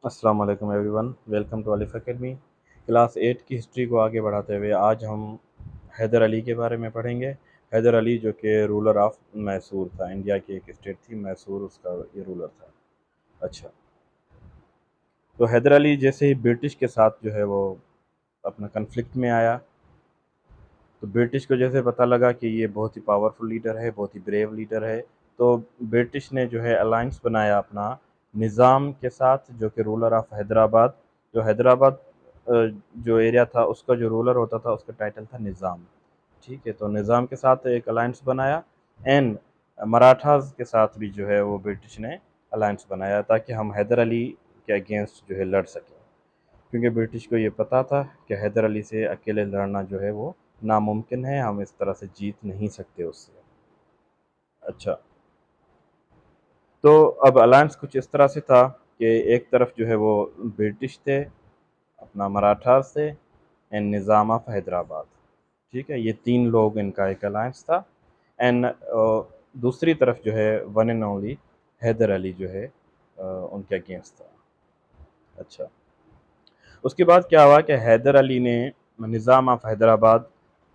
अस्सलाम वालेकुम everyone, welcome to अलिफ एकेडमी। क्लास 8 की हिस्ट्री को आगे बढ़ाते हुए आज हम हैदर अली के बारे में पढ़ेंगे। हैदर अली जो कि रूलर ऑफ मैसूर था, इंडिया की एक स्टेट थी मैसूर, उसका ये रूलर था। अच्छा, तो हैदर अली जैसे ही ब्रिटिश के साथ जो है वो अपना कन्फ्लिक्ट में आया, तो ब्रिटिश को जैसे पता लगा कि ये बहुत ही पावरफुल लीडर है, बहुत ही ब्रेव लीडर है, तो ब्रिटिश ने जो है अलायंस बनाया अपना निज़ाम के साथ, जो कि रूलर ऑफ हैदराबाद। जो हैदराबाद जो एरिया था उसका जो रूलर होता था उसका टाइटल था निज़ाम। ठीक है, तो निज़ाम के साथ एक अलायंस बनाया। एंड मराठास के साथ भी जो है वो ब्रिटिश ने अलायंस बनाया ताकि हम हैदर अली के अगेंस्ट जो है लड़ सकें, क्योंकि ब्रिटिश को ये पता था कि हैदर अली से अकेले लड़ना जो है वो नामुमकिन है, हम इस तरह से जीत नहीं सकते उससे। अच्छा, तो अब अलायंस कुछ इस तरह से था कि एक तरफ जो है वो ब्रिटिश थे अपना मराठा से, एंड निज़ाम ऑफ हैदराबाद। ठीक है, ये तीन लोग इनका एक अलायंस था। एंड दूसरी तरफ जो है one and only Haider Ali जो है उनके अगेंस्ट था। अच्छा, उसके बाद क्या हुआ कि हैदर अली ने निज़ाम ऑफ हैदराबाद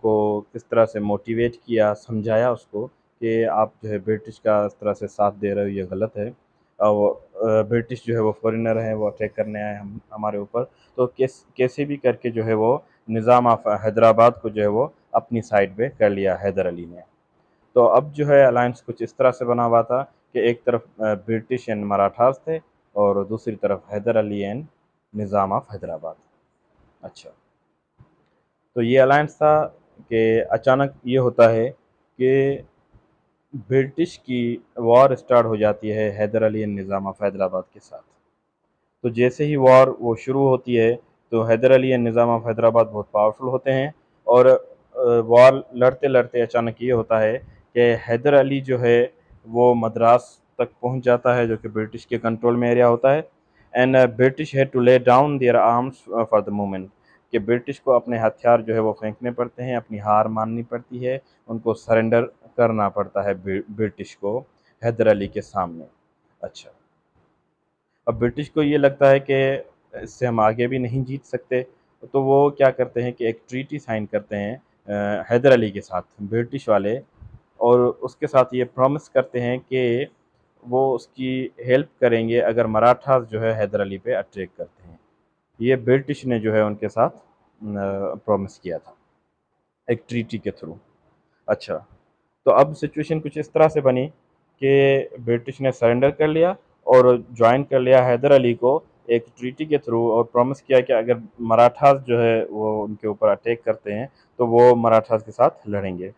को किस तरह से मोटिवेट किया, समझाया उसको कि आप जो है ब्रिटिश का इस तरह से साथ दे रहे हो, ये गलत है। और ब्रिटिश जो है वो फॉरेनर हैं, वो अटैक करने आए हम हमारे ऊपर, तो कैसे भी करके जो है वो निज़ाम ऑफ हैदराबाद को जो है वो अपनी साइड पे कर लिया हैदर अली ने। तो अब जो है अलायंस कुछ इस तरह से बना हुआ था कि एक तरफ ब्रिटिश एंड मराठास थे और दूसरी तरफ हैदर अली एंड निज़ाम ऑफ हैदराबाद। अच्छा, तो ये अलायंस था कि अचानक ये होता है कि ब्रिटिश की वॉर स्टार्ट हो जाती है हैदर अली एंड निज़ाम ऑफ हैदराबाद के साथ। तो जैसे ही वॉर वो शुरू होती है, तो हैदर अली एंड निज़ाम ऑफ हैदराबाद बहुत पावरफुल होते हैं, और वॉर लड़ते लड़ते अचानक ये होता है कि हैदर अली जो है वो मद्रास तक पहुंच जाता है, जो कि ब्रिटिश के कंट्रोल में एरिया होता है। And British had to lay down their arms for the moment, कि ब्रिटिश को अपने हथियार जो है वो फेंकने पड़ते हैं, अपनी हार माननी पड़ती है, उनको सरेंडर करना पड़ता है ब्रिटिश को हैदर अली के सामने। अच्छा, अब ब्रिटिश को ये लगता है कि इससे हम आगे भी नहीं जीत सकते, तो वो क्या करते हैं कि एक ट्रीटी साइन करते हैं हैदर अली के साथ ब्रिटिश वाले, और उसके साथ ये प्रॉमिस करते हैं कि वो उसकी हेल्प करेंगे अगर मराठास जो है हैदर अली पे अटैक करते हैं। ये ब्रिटिश ने जो है उनके साथ प्रॉमिस किया था एक ट्रीटी के थ्रू। अच्छा, तो अब सिचुएशन कुछ इस तरह से बनी कि ब्रिटिश ने सरेंडर कर लिया और ज्वाइन कर लिया हैदर अली को एक ट्रीटी के थ्रू, और प्रॉमिस किया कि अगर मराठास जो है वो उनके ऊपर अटैक करते हैं तो वो मराठास के साथ लड़ेंगे।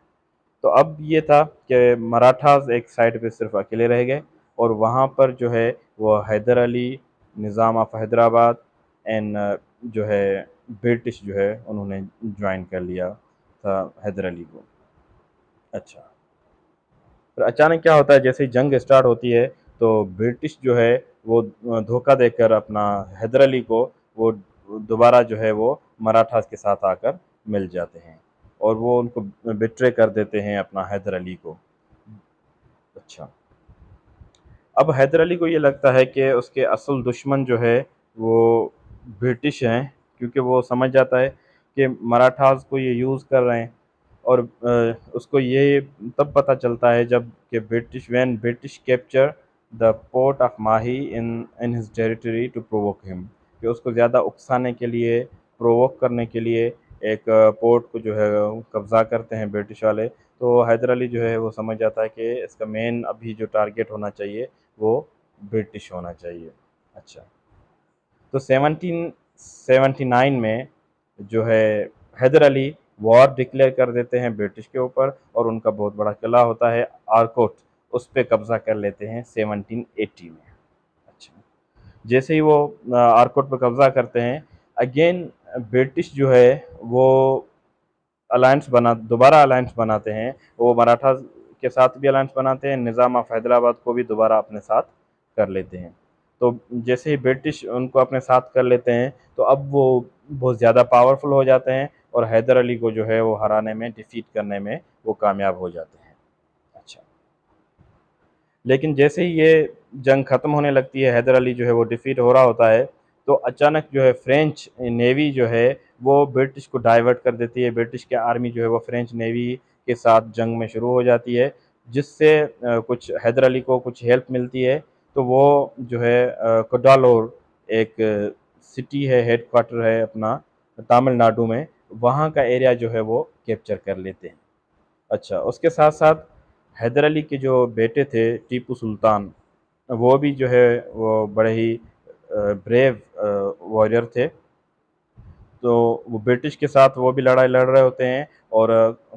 तो अब ये था कि मराठास एक साइड पे सिर्फ अकेले रह गए, और वहाँ पर जो है वो हैदर अली, निज़ाम ऑफ हैदराबाद एंड जो है ब्रिटिश जो है उन्होंने ज्वाइन कर लिया था हैदर अली को। अच्छा, फिर अचानक क्या होता है, जैसे ही जंग स्टार्ट होती है, तो ब्रिटिश जो है वो धोखा देकर अपना हैदर अली को वो दोबारा जो है वो मराठास के साथ आकर मिल जाते हैं, और वो उनको बिट्रे कर देते हैं अपना हैदर अली को। अच्छा, अब हैदर अली को ये लगता है कि उसके असल दुश्मन जो है वो ब्रिटिश हैं, क्योंकि वो समझ जाता है कि मराठास को ये यूज़ कर रहे हैं। और उसको ये तब पता चलता है जब कि British capture the port of Mahe in in his territory to provoke him, कि उसको ज़्यादा उकसाने के लिए, प्रोवोक करने के लिए एक पोर्ट को जो है वो कब्ज़ा करते हैं ब्रिटिश वाले। तो हैदर अली जो है वो समझ जाता है कि इसका मेन अभी जो टारगेट होना चाहिए वो ब्रिटिश होना चाहिए। अच्छा, तो 1779 में जो है हैदर अली वॉर डिक्लेयर कर देते हैं ब्रिटिश के ऊपर, और उनका बहुत बड़ा किला होता है आरकोट, उस पर कब्ज़ा कर लेते हैं 1780 में। अच्छा, जैसे ही वो आरकोट पर कब्ज़ा करते हैं, अगेन ब्रिटिश जो है वो दोबारा अलायंस बनाते हैं। वो मराठा के साथ भी अलायंस बनाते हैं, निज़ाम ऑफ हैदराबाद को भी दोबारा अपने साथ कर लेते हैं। तो जैसे ही ब्रिटिश उनको अपने साथ कर लेते हैं, तो अब वो बहुत ज़्यादा पावरफुल हो जाते हैं, और हैदर अली को जो है वो हराने में, डिफीट करने में वो कामयाब हो जाते हैं। अच्छा, लेकिन जैसे ही ये जंग ख़त्म होने लगती है, हैदर अली जो है वो डिफीट हो रहा होता है, تو اچانک جو ہے فرینچ نیوی جو ہے وہ برٹش کو ڈائیورٹ کر دیتی ہے، برٹش کے آرمی جو ہے وہ فرینچ نیوی کے ساتھ جنگ میں شروع ہو جاتی ہے، جس سے کچھ حیدر علی کو کچھ ہیلپ ملتی ہے، تو وہ جو ہے کوڈالور ایک سٹی ہے، ہیڈ کوارٹر ہے اپنا تامل ناڈو میں، وہاں کا ایریا جو ہے وہ کیپچر کر لیتے ہیں۔ اچھا، اس کے ساتھ ساتھ حیدر علی کے جو بیٹے تھے ٹیپو سلطان، وہ بھی جو ہے وہ بڑے ہی بریو واریر تھے، تو وہ برٹش کے ساتھ وہ بھی لڑائی لڑ رہے ہوتے ہیں، اور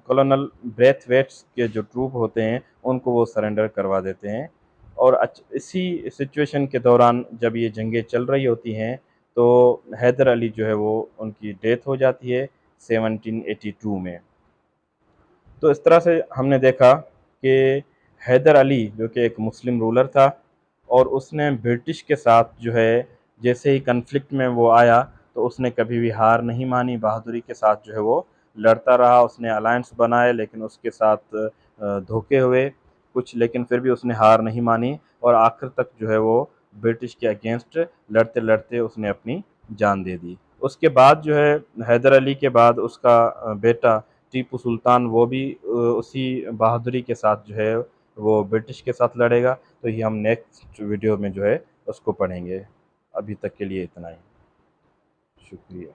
کولونل بریتھ ویٹس کے جو ٹروپ ہوتے ہیں ان کو وہ سرنڈر کروا دیتے ہیں۔ اور اسی سچویشن کے دوران جب یہ جنگیں چل رہی ہوتی ہیں تو حیدر علی جو ہے وہ ان کی ڈیتھ ہو جاتی ہے 1782 میں۔ تو اس طرح سے ہم نے دیکھا کہ حیدر علی جو کہ ایک مسلم رولر تھا، اور اس نے برٹش کے ساتھ جو ہے جیسے ہی کنفلکٹ میں وہ آیا تو اس نے کبھی بھی ہار نہیں مانی، بہادری کے ساتھ جو ہے وہ لڑتا رہا، اس نے الائنس بنائے لیکن اس کے ساتھ دھوکے ہوئے کچھ، لیکن پھر بھی اس نے ہار نہیں مانی، اور آخر تک جو ہے وہ برٹش کے اگینسٹ لڑتے لڑتے اس نے اپنی جان دے دی۔ اس کے بعد جو ہے حیدر علی کے بعد اس کا بیٹا ٹیپو سلطان، وہ بھی اسی بہادری کے ساتھ جو ہے وہ برٹش کے ساتھ لڑے گا، تو یہ ہم نیکسٹ ویڈیو میں جو ہے اس کو پڑھیں گے۔ ابھی تک کے لیے اتنا ہی، شکریہ۔